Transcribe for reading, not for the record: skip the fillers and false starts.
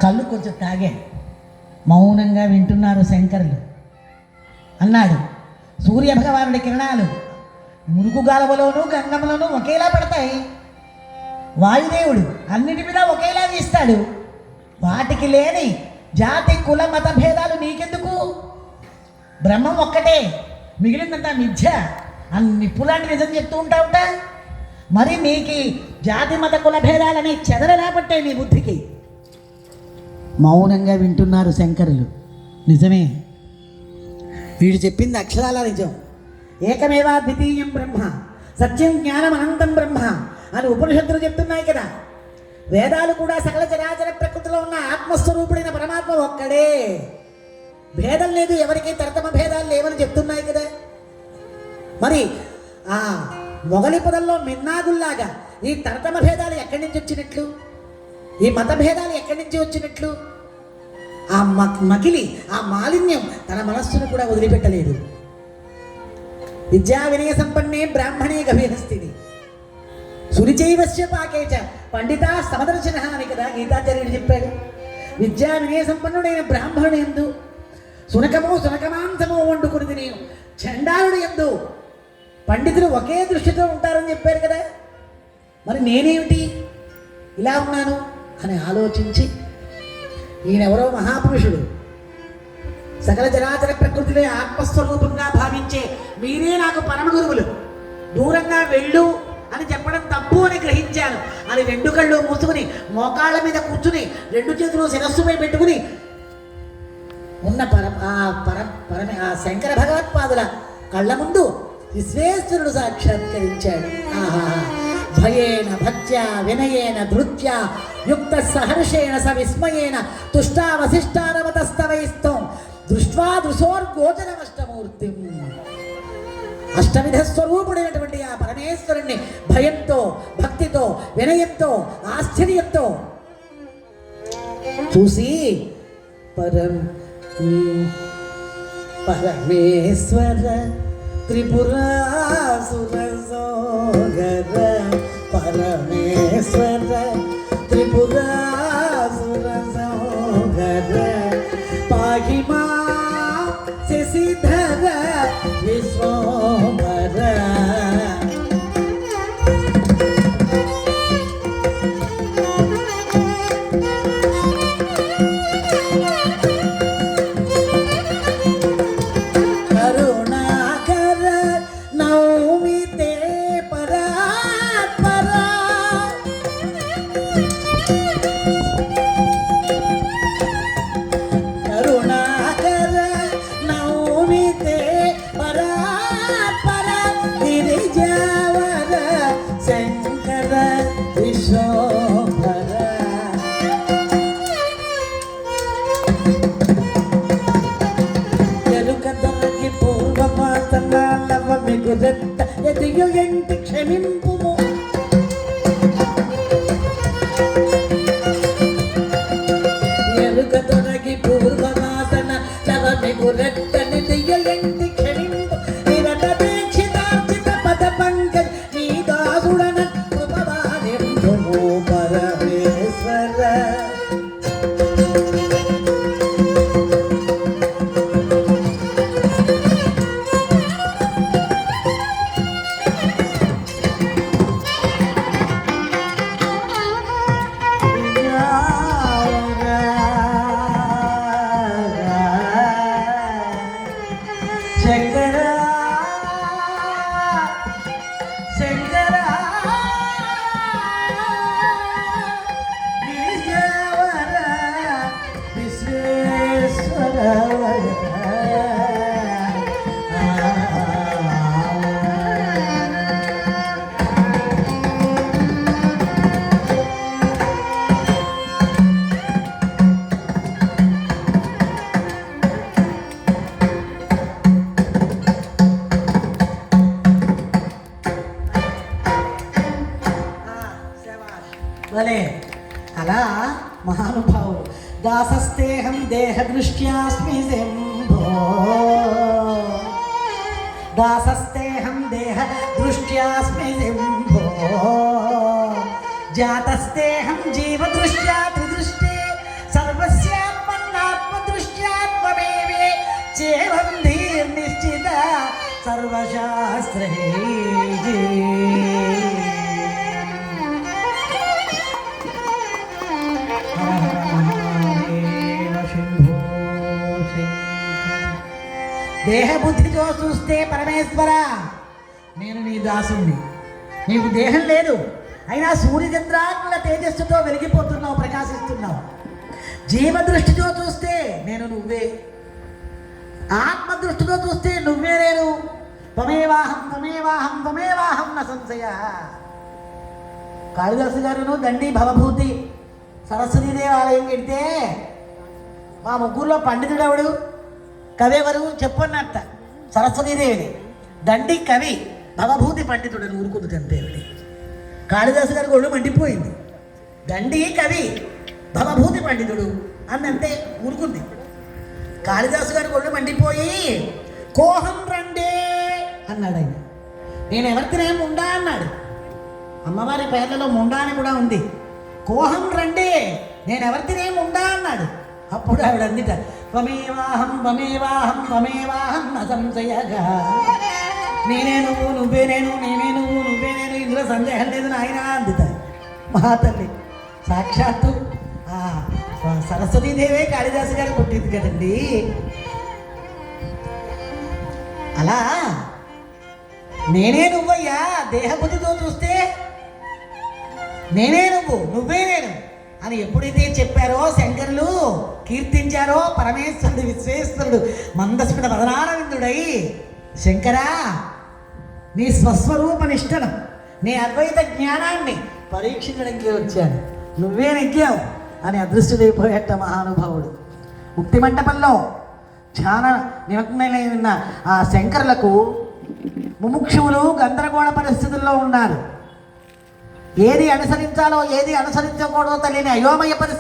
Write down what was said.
కళ్ళు కొంచెం తాగాడు. మౌనంగా వింటున్నారు శంకరులు. అన్నాడు, సూర్యభగవానుడి కిరణాలు మురుగు గాలవలోనూ గంగంలోనూ ఒకేలా పడతాయి. వాయుదేవుడు అన్నిటి మీద ఒకేలా తీస్తాడు. వాటికి లేని జాతి కుల మత భేదాలు నీకెందుకు? బ్రహ్మం ఒక్కటే, మిగిలిందంతా మిథ్య అని నిప్పులాంటి నిజం చెప్తూ ఉంటావుట. మరి నీకు జాతి మత కుల భేదాలని చెదరలేపట్టే నీ బుద్ధికి. మౌనంగా వింటున్నారు శంకరులు. నిజమే, వీడు చెప్పింది అక్షరాల నిజం. ఏకమేవా ద్వితీయం బ్రహ్మ, సత్యం జ్ఞానం అనంతం బ్రహ్మ అని ఉపనిషత్తులు చెప్తున్నాయి కదా. వేదాలు కూడా సకల చరాచర ప్రకృతిలో ఉన్న ఆత్మస్వరూపుడైన పరమాత్మ ఒక్కడే, భేదం లేదు, ఎవరికి తరతమ భేదాలు లేవని చెప్తున్నాయి కదా. మరి ఆ మొగలి పదంలో మిన్నాగుల్లాగా ఈ తరతమ భేదాలు ఎక్కడి నుంచి వచ్చినట్లు, ఈ మత భేదాలు ఎక్కడి నుంచి వచ్చినట్లు? ఆ మకిలి, ఆ మాలిన్యం తన మనస్సును కూడా వదిలిపెట్టలేదు. విద్యా వినయ సంపన్నే బ్రాహ్మణే గభీరస్థితి సురిచైవస్య పాకేచ పండిత సమదర్శన అని కదా గీతాచార్యుడు చెప్పాడు. విద్యా వినయ సంపన్నుడైన బ్రాహ్మణుడు ఎందు సునకమాంసము వండుకుని తిని చండాలుడు ఎందు పండితులు ఒకే దృష్టితో ఉంటారని చెప్పారు కదా. మరి నేనేమిటి ఇలా ఉన్నాను అని ఆలోచించి, ఈయనెవరో మహాపురుషుడు, సకల జరాచర ప్రకృతిలో ఆత్మస్వరూపంగా భావించే మీరే నాకు పరమ గురువులు, దూరంగా వెళ్ళు అని చెప్పడం తప్పు అని గ్రహించాను అని రెండు కళ్ళు మూసుకుని మోకాళ్ళ మీద కూర్చుని రెండు చేతులు శిరస్సుపై పెట్టుకుని ఉన్న ఆ శంకర భగవత్పాదుల కళ్ళ ముందు విశ్వేశ్వరుడు సాక్షాత్కరించాడు. ఆహా, భయేన భక్త్యా వినయేన ధృత్య యుక్త సహర్షేణ స విస్మయేన తుష్టావశిష్టానవతస్తవైస్తం దృష్ట్వా దృశోర్గోచరమష్టమూర్తి. అష్టవిధ స్వరూపుడైనటువంటి ఆ పరమేశ్వరుణ్ణి భయంతో, భక్తితో, వినయంతో, ఆశ్చర్యంతో చూసి పరమేశ్వర త్రిపురాసుర సోగర, పరమేశ్వర త్రిపురాసుర సోగర, పాహిమా శశిధర విశ్వంబర. ఎదిగంటి క్షమింపుము, ఎరుక తొలగి పూర్వవాసన తవ మిగురెట్టని దిగంటి క్షమింపు, నిరతేక్షితార్చిత పద పంకజ్ నీ దాసుడన కృపవానింపుము పరమేశ్వర. భలే అలా మహానుభావుడు. దాసస్తేహం దేహ దృష్ట్యాస్మి శంభో, దాసస్తేహం దేహ దృష్ట్యాస్మి శంభో, జాతస్తేహం జీవ దృష్ట్యా త్రిదృష్టే సర్వ సర్వశాస్త్రైః హర హర మహాదేవ శంభో శంకర. దేహబుద్ధితో చూస్తే పరమేశ్వర నేను నీ దాసుణ్ణి, నీకు దేహం లేదు, అయినా సూర్యచంద్రాగ్నుల తేజస్సుతో వెలిగిపోతున్నావు, ప్రకాశిస్తున్నావు. జీవదృష్టితో చూస్తే నేను నువ్వే, ఆత్మదృష్టితో చూస్తే నువ్వే నేను. త్వమేవాహం త్వమేవాహం త్వమేవాహం న సంశయ. కాళిదాసు గారును దండి భవభూతి సరస్వతీ దేవాలయం వెడితే మా ముగ్గురులో పండితుడెవడు, కవి ఎవరు చెప్పన్నట్ట. సరస్వతీదేవిని. దండి కవి, భవభూతి పండితుడు అని ఊరుకుంది అంతే. కాళిదాసు గారికి ఒళ్ళు మండిపోయింది. దండి కవి, భవభూతి పండితుడు అందంటే ఊరుకుంది. కాళిదాసు గారికి ఒళ్ళు మండిపోయి కోహం రండే అన్నాడు ఆయన. నేను ఎవరికినే ముండా అన్నాడు. అమ్మవారి పేర్లలో ముండా అని కూడా ఉంది. కోహం రండే, నేను ఎవరికినే ముండా అన్నాడు. అప్పుడు ఆవిడ అందిట త్వమేవాహం త్వమేవాహం త్వమేవాహం న సంశయగా. నేనే నువ్వు నువ్వే నేను, నేనే నువ్వు నువ్వే నేను, ఇందులో సందేహం లేదు నాయన అందిత. మహాతల్లి సాక్షాత్తు సరస్వతీదేవే కాళిదాసు గారు పుట్టింది కదండి. అలా నేనే నువ్వయ్యా, దేహబుద్ధితో చూస్తే నేనే నువ్వు నువ్వే నేను అని ఎప్పుడైతే చెప్పారో, శంకరులు కీర్తించారో, పరమేశ్వరుడు విశ్వేశ్వరుడు మందస్మిత వదనారవిందుడై శంకరా నీ స్వస్వరూప నిష్టను, నీ అద్వైత జ్ఞానాన్ని పరీక్షించడానికి వచ్చాను, నువ్వే నెగ్గావు అని అదృష్టుడైపోయేట మహానుభావుడు. ముక్తి మంటపంలో ధ్యాన నిమగ్నమై ఉన్న ఆ శంకరులకు ముముక్షువులు గందరగోళ పరిస్థితుల్లో ఉన్నారు. ఏది అనుసరించాలో ఏది అనుసరించకూడదో తెలియని అయోమయ పరిస్థితి